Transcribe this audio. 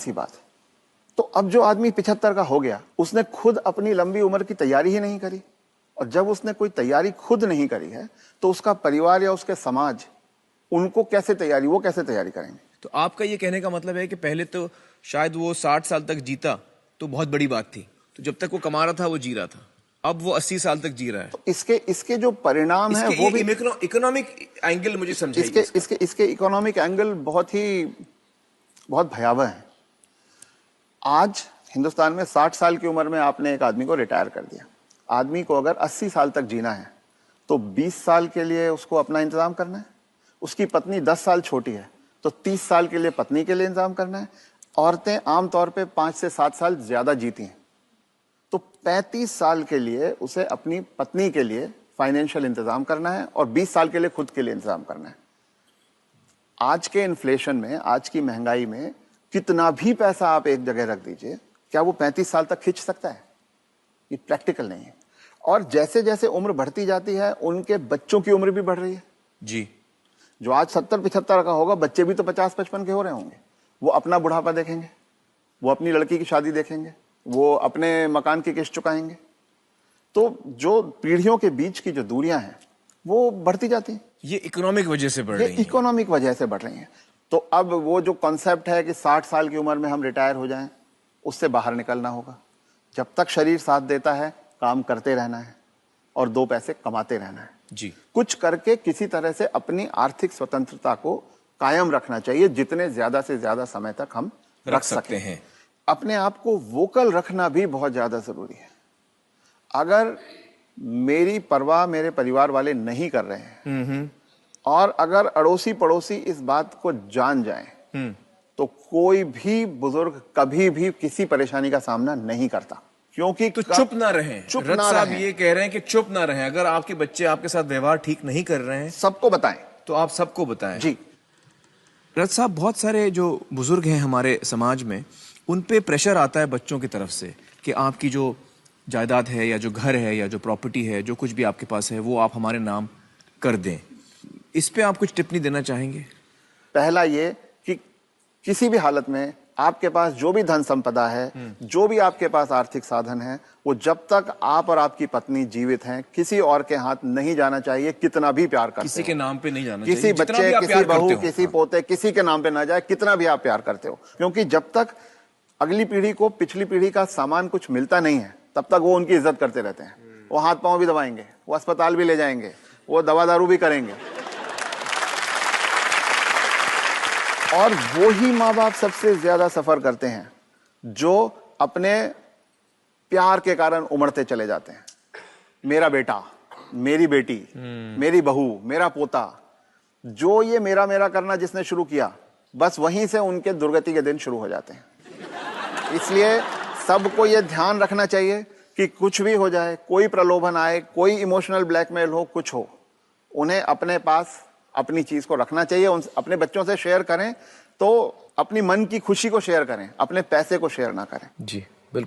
सी बात है। तो अब जो आदमी 75 का हो गया, उसने खुद अपनी लंबी उम्र की तैयारी ही नहीं करी, और जब उसने कोई तैयारी खुद नहीं करी है तो उसका परिवार या उसके समाज उनको कैसे तैयारी, वो कैसे तैयारी करेंगे? तो आपका ये कहने का मतलब है कि पहले तो शायद वो 60 साल तक जीता तो बहुत बड़ी बात थी, तो जब तक वो कमा रहा था वो जी रहा था, अब वो 80 साल तक जी रहा है। तो इसके जो परिणाम है वो भी इकोनॉमिक एंगल मुझे समझाइए। इसके इकोनॉमिक एंगल बहुत भयावह है। आज हिंदुस्तान में 60 साल की उम्र में आपने एक आदमी को रिटायर कर दिया। आदमी को अगर 80 साल तक जीना है तो 20 साल के लिए उसको अपना इंतजाम करना है। उसकी पत्नी 10 साल छोटी है तो 30 साल के लिए पत्नी के लिए इंतजाम करना है। औरतें आमतौर पे 5 से 7 साल ज्यादा जीती हैं, तो 35 साल के लिए उसे अपनी पत्नी के लिए फाइनेंशियल इंतजाम करना है और 20 साल के लिए खुद के लिए इंतजाम करना है। आज के इन्फ्लेशन में, आज की महंगाई में कितना भी पैसा आप एक जगह रख दीजिए, क्या वो 35 साल तक खींच सकता है? ये प्रैक्टिकल नहीं है। और जैसे जैसे उम्र बढ़ती जाती है उनके बच्चों की उम्र भी बढ़ रही है जी। जो आज 70-75 का होगा, बच्चे भी तो 50-55 के हो रहे होंगे। वो अपना बुढ़ापा देखेंगे, वो अपनी लड़की की शादी देखेंगे, वो अपने मकान की किस्त चुकाएंगे। तो जो पीढ़ियों के बीच की जो दूरियां हैं वो बढ़ती जाती हैं। ये इकोनॉमिक वजह से बढ़ रही है। इकोनॉमिक वजह से बढ़ रही हैं। तो अब वो जो कॉन्सेप्ट है कि 60 साल की उम्र में हम रिटायर हो जाएं, उससे बाहर निकलना होगा। जब तक शरीर साथ देता है काम करते रहना है और 2 पैसे कमाते रहना है जी। कुछ करके किसी तरह से अपनी आर्थिक स्वतंत्रता को कायम रखना चाहिए, जितने ज्यादा से ज्यादा समय तक हम रख सकते हैं। अपने आप को वोकल रखना भी बहुत ज्यादा जरूरी है। अगर मेरी परवाह मेरे परिवार वाले नहीं कर रहे हैं और अगर अड़ोसी पड़ोसी इस बात को जान जाएं तो कोई भी बुजुर्ग कभी भी किसी परेशानी का सामना नहीं करता, क्योंकि तो चुप ना रहें। चुप रथ ना साहब रहें। ये कह रहे हैं कि चुप ना रहें। अगर आपके बच्चे आपके साथ व्यवहार ठीक नहीं कर रहे हैं सबको बताएं। तो आप सबको बताएं जी। रथ साहब, बहुत सारे जो बुजुर्ग हैं हमारे समाज में, उन पे प्रेशर आता है बच्चों की तरफ से कि आपकी जो जायदाद है या जो घर है या जो प्रॉपर्टी है, जो कुछ भी आपके पास है, वो आप हमारे नाम कर दें। इस पे आप कुछ टिप्पणी देना चाहेंगे? पहला ये कि किसी भी हालत में आपके पास जो भी धन संपदा है, जो भी आपके पास आर्थिक साधन है, वो जब तक आप और आपकी पत्नी जीवित हैं किसी और के हाथ नहीं जाना चाहिए। कितना भी प्यार करते किसी के नाम पे नहीं जाना किसी चाहिए। बच्चे, किसी बहू, किसी पोते, किसी के नाम पे ना जाए, कितना भी आप प्यार करते हो। क्योंकि जब तक अगली पीढ़ी को पिछली पीढ़ी का सामान कुछ मिलता नहीं है तब तक वो उनकी इज्जत करते रहते हैं। वो हाथ पांव भी दबाएंगे, वो अस्पताल भी ले जाएंगे, वो दवा दारू भी करेंगे। और वो ही माँ बाप सबसे ज्यादा सफर करते हैं जो अपने प्यार के कारण उमड़ते चले जाते हैं। मेरा बेटा, मेरी बेटी, मेरी बहू, मेरा पोता, जो ये मेरा मेरा करना जिसने शुरू किया, बस वहीं से उनके दुर्गति के दिन शुरू हो जाते हैं। इसलिए सबको ये ध्यान रखना चाहिए कि कुछ भी हो जाए, कोई प्रलोभन आए, कोई इमोशनल ब्लैकमेल हो, कुछ हो, उन्हें अपने पास अपनी चीज को रखना चाहिए। अपने बच्चों से शेयर करें तो अपनी मन की खुशी को शेयर करें, अपने पैसे को शेयर ना करें। जी।